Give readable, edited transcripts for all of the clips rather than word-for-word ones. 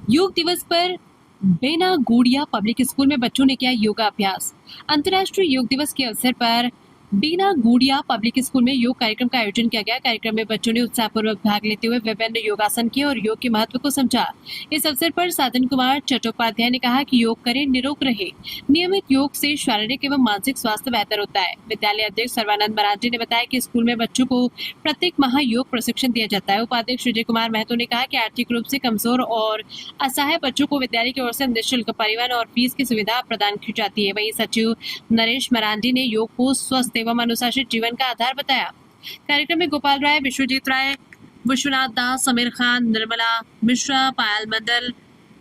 योग दिवस पर बेनागोड़िया पब्लिक स्कूल में बच्चों ने किया योगा अभ्यास। अंतर्राष्ट्रीय योग दिवस के अवसर पर बेनागोड़िया पब्लिक स्कूल में योग कार्यक्रम का आयोजन किया गया। कार्यक्रम में बच्चों ने उत्साहपूर्वक भाग लेते हुए विभिन्न योगासन किए और योग के महत्व को समझा। इस अवसर पर साधन कुमार चट्टोपाध्याय ने कहा कि योग करें, निरोग रहे। नियमित योग से शारीरिक एवं मानसिक स्वास्थ्य बेहतर होता है। विद्यालय अध्यक्ष सर्वानंद मरांडी ने बताया कि स्कूल में बच्चों को प्रत्येक माह योग प्रशिक्षण दिया जाता है। उपाध्यक्ष विजय कुमार महतो ने कहा कि आर्थिक रूप से कमजोर और असहाय बच्चों को विद्यालय की ओर से निःशुल्क परिवहन और फीस की सुविधा प्रदान की जाती है। वहीं सचिव नरेश मरांडी ने योग को स्वस्थ एवं अनुशासित जीवन का आधार बताया। कार्यक्रम में गोपाल राय, विश्वजीत राय, विश्वनाथ दास, समीर खान, निर्मला मिश्रा, पायल मंडल,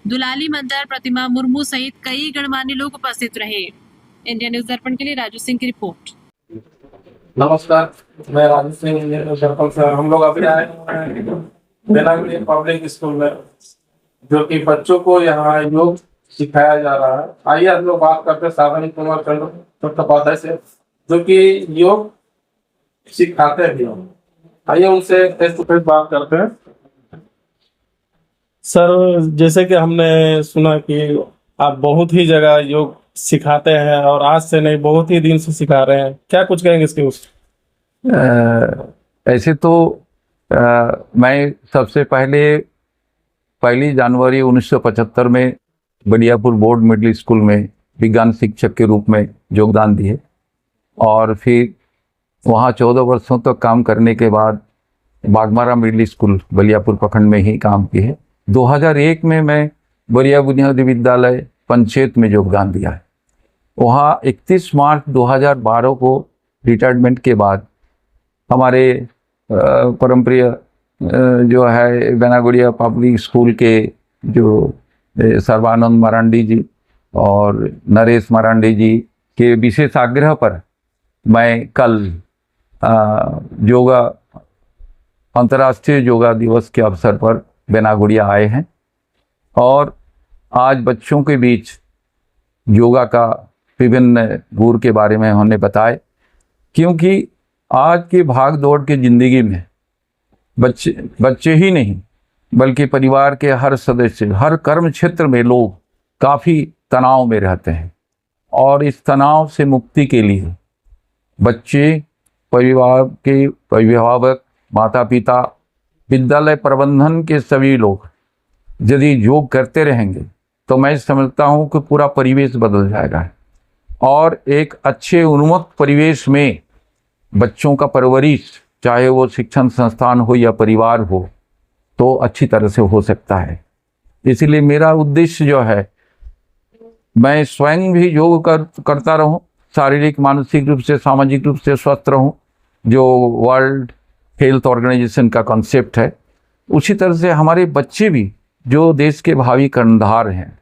दुलाली मंडल, प्रतिमा मुर्मू सहित कई गणमान्य लोग उपस्थित रहे। इंडिया न्यूज दर्पण के लिए राजू सिंह की रिपोर्ट। नमस्कार, मैं राजू सिंह दर्पण से। हम लोग अभी आए हैं बेनागोड़िया पब्लिक स्कूल में, जो कि बच्चों को यहाँ योग सिखाया जा रहा है। आइए हम लोग बात करते हैं साधन कुमार चट्टोपाध्याय से, जो कि योग सिखाते हैं। आइए उनसे फेस टू फेस बात करते हैं। सर, जैसे कि हमने सुना कि आप बहुत ही जगह योग सिखाते हैं और आज से नहीं बहुत ही दिन से सिखा रहे हैं, क्या कुछ कहेंगे इसके उस? ऐसे तो मैं सबसे पहले 1 जनवरी 1975 में बलियापुर बोर्ड मिडिल स्कूल में विज्ञान शिक्षक के रूप में योगदान दिए और फिर वहाँ 14 वर्षों तक काम करने के बाद बागमारा मिडिल स्कूल बलियापुर प्रखंड में ही काम किए। 2001 में मैं बलिया बुनियादी विद्यालय पंचायत में योगदान दिया है। वहाँ 31 मार्च 2012 को रिटायरमेंट के बाद हमारे परमप्रिय जो है बेनागोड़िया पब्लिक स्कूल के जो सर्वानंद मरांडी जी और नरेश मरांडी जी के विशेष आग्रह पर मैं कल योगा अंतर्राष्ट्रीय योगा दिवस के अवसर पर बेनागोड़िया आए हैं और आज बच्चों के बीच योगा का विभिन्न गुर के बारे में हमने बताए, क्योंकि आज के भाग दौड़ के ज़िंदगी में बच्चे ही नहीं बल्कि परिवार के हर सदस्य, हर कर्म क्षेत्र में लोग काफ़ी तनाव में रहते हैं और इस तनाव से मुक्ति के लिए बच्चे, परिवार के अभिभावक, माता पिता, विद्यालय प्रबंधन के सभी लोग यदि योग करते रहेंगे तो मैं समझता हूँ कि पूरा परिवेश बदल जाएगा और एक अच्छे उन्मुक्त परिवेश में बच्चों का परवरिश, चाहे वो शिक्षण संस्थान हो या परिवार हो, तो अच्छी तरह से हो सकता है। इसलिए मेरा उद्देश्य जो है, मैं स्वयं भी योग करता रहूं, शारीरिक, मानसिक रूप से, सामाजिक रूप से स्वस्थ रहूं, जो वर्ल्ड हेल्थ ऑर्गेनाइजेशन का कॉन्सेप्ट है। उसी तरह से हमारे बच्चे भी, जो देश के भावी कर्णधार हैं,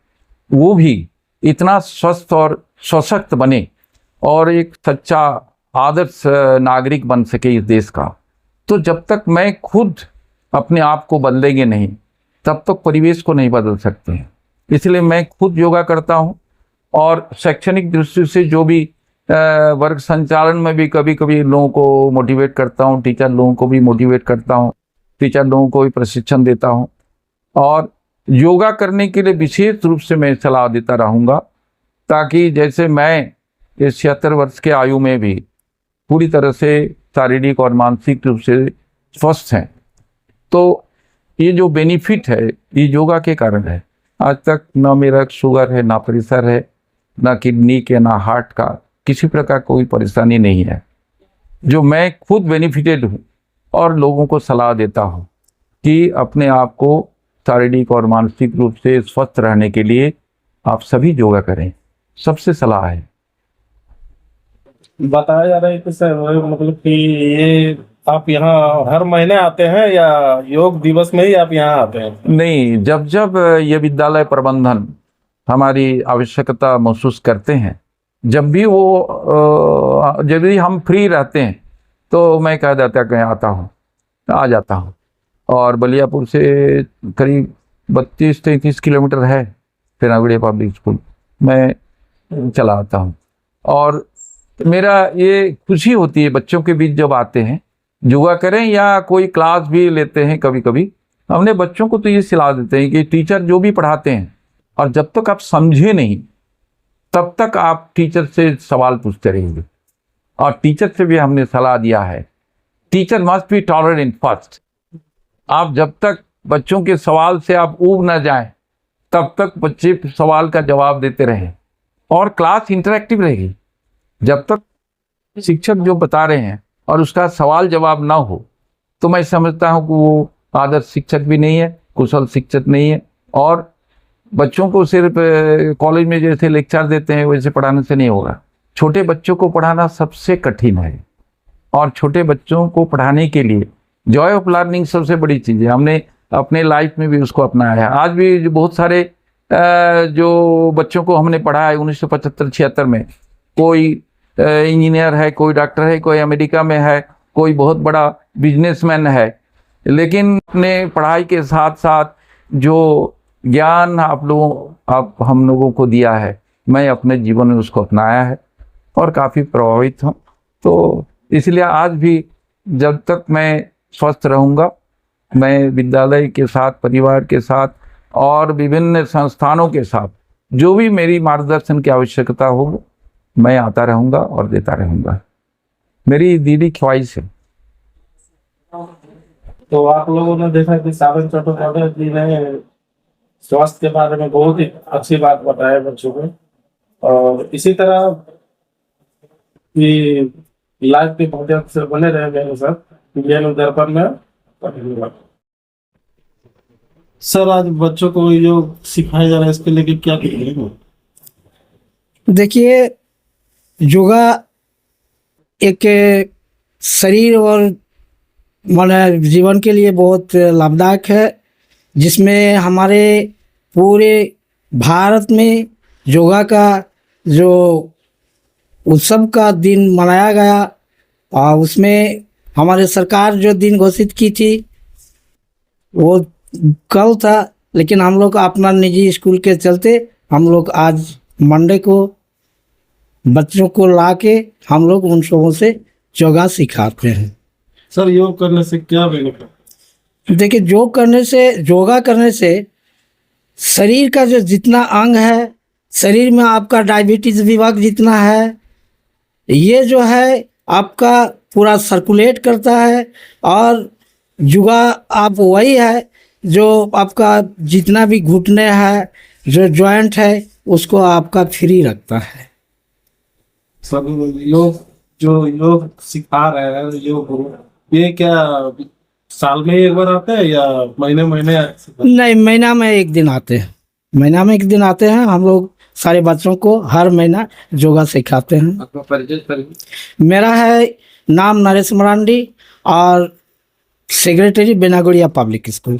वो भी इतना स्वस्थ और सशक्त बने और एक सच्चा आदर्श नागरिक बन सके इस देश का। तो जब तक मैं खुद अपने आप को बदलेंगे नहीं, तब तक परिवेश को नहीं बदल सकते हैं। इसलिए मैं खुद योगा करता हूं और शैक्षणिक दृष्टि से जो भी वर्ग संचालन में भी कभी कभी लोगों को मोटिवेट करता हूं, टीचर लोगों को भी मोटिवेट करता हूं, टीचर लोगों को भी प्रशिक्षण देता हूं और योगा करने के लिए विशेष रूप से मैं सलाह देता रहूँगा, ताकि जैसे मैं इस 76 वर्ष के आयु में भी पूरी तरह से शारीरिक और मानसिक रूप से स्वस्थ हैं, तो ये जो बेनिफिट है ये योगा के कारण है। आज तक ना मेरा शुगर है, ना प्रेशर है, ना किडनी के, ना हार्ट का, किसी प्रकार कोई परेशानी नहीं है, जो मैं खुद बेनिफिटेड हूँ और लोगों को सलाह देता हूँ कि अपने आप को शारीरिक और मानसिक रूप से स्वस्थ रहने के लिए आप सभी योगा करें, सबसे सलाह है। बताया जा रहा है कि सर, मतलब कि ये आप यहाँ हर महीने आते हैं या योग दिवस में ही आप यहाँ आते हैं? नहीं, जब जब ये विद्यालय प्रबंधन हमारी आवश्यकता महसूस करते हैं, जब भी वो यदि हम फ्री रहते हैं तो मैं कह देता कहीं आता हूँ, आ जाता हूँ। और बलियापुर से करीब 32-33 किलोमीटर है बेनागोड़िया पब्लिक स्कूल, मैं चला आता हूँ और मेरा ये खुशी होती है बच्चों के बीच जब आते हैं, योगा करें या कोई क्लास भी लेते हैं कभी कभी, हमने बच्चों को तो ये सलाह देते हैं कि टीचर जो भी पढ़ाते हैं, और जब तक आप समझे नहीं तब तक आप टीचर से सवाल पूछते रहेंगे। और टीचर से भी हमने सलाह दिया है, teacher must be tolerant first. आप जब तक बच्चों के सवाल से आप ऊब ना जाएं तब तक बच्चे सवाल का जवाब देते रहें, और क्लास इंटरेक्टिव रहेगी। जब तक शिक्षक जो बता रहे हैं और उसका सवाल जवाब ना हो तो मैं समझता हूं कि वो आदर्श शिक्षक भी नहीं है, कुशल शिक्षक नहीं है। और बच्चों को सिर्फ कॉलेज में जैसे लेक्चर देते हैं वैसे पढ़ाने से नहीं होगा। छोटे बच्चों को पढ़ाना सबसे कठिन है, और छोटे बच्चों को पढ़ाने के लिए जॉय ऑफ लर्निंग सबसे बड़ी चीज़ है। हमने अपने लाइफ में भी उसको अपनाया है। आज भी जो बहुत सारे जो बच्चों को हमने पढ़ा है 1975-76 में, कोई इंजीनियर है, कोई डॉक्टर है, कोई अमेरिका में है, कोई बहुत बड़ा बिजनेसमैन है, लेकिन अपने पढ़ाई के साथ साथ जो ज्ञान आप हम लोगों को दिया है, मैं अपने जीवन में उसको अपनाया है और काफ़ी प्रभावित हूँ। तो इसलिए आज भी जब तक मैं स्वस्थ रहूँगा, मैं विद्यालय के साथ, परिवार के साथ और विभिन्न संस्थानों के साथ जो भी मेरी मार्गदर्शन की आवश्यकता होगी मैं आता रहूँगा और देता रहूँगा। मेरी दीदी ख्वाहिश है। तो आप लोगों ने देखा कि सावन चट्टोपाध्याय जी ने स्वास्थ्य के बारे में बहुत ही अच्छी बात बताया बच्चों को, और इसी तरह कि लाइव के माध्यम से बने रहे मेरे साथ ज्ञान दर्पण में। सर, आज बच्चों को योग सिखाया जा रहा है, इसके लिए क्या करेंगे? देखिए, योगा एक शरीर और माने जीवन के लिए बहुत लाभदायक है, जिसमें हमारे पूरे भारत में योगा का जो उत्सव का दिन मनाया गया, और उसमें हमारे सरकार जो दिन घोषित की थी वो कल था, लेकिन हम लोग अपना निजी स्कूल के चलते हम लोग आज मंडे को बच्चों को लाके हम लोग उन सबों से योगा सिखाते हैं। सर, योग करने से क्या बेनिफिट? देखिए, योगा करने से शरीर का जो जितना अंग है, शरीर में आपका डायबिटीज विभाग जितना है, ये जो है आपका पूरा सर्कुलेट करता है, और योगा आप वही है जो आपका जितना भी घुटने है, जो जॉइंट है, उसको आपका फ्री रखता है। सब योग सिखा रहे हैं, योग गुरु, ये क्या साल में एक बार आते हैं या महीने महीने? नहीं, महीना में एक दिन आते हैं। महीना में एक दिन आते हैं। हम लोग सारे बच्चों को हर महीना योगा सिखाते हैं। आपका परिचय? मेरा है नाम नरेश मरांडी और सेक्रेटरी बेनागुड़िया पब्लिक स्कूल।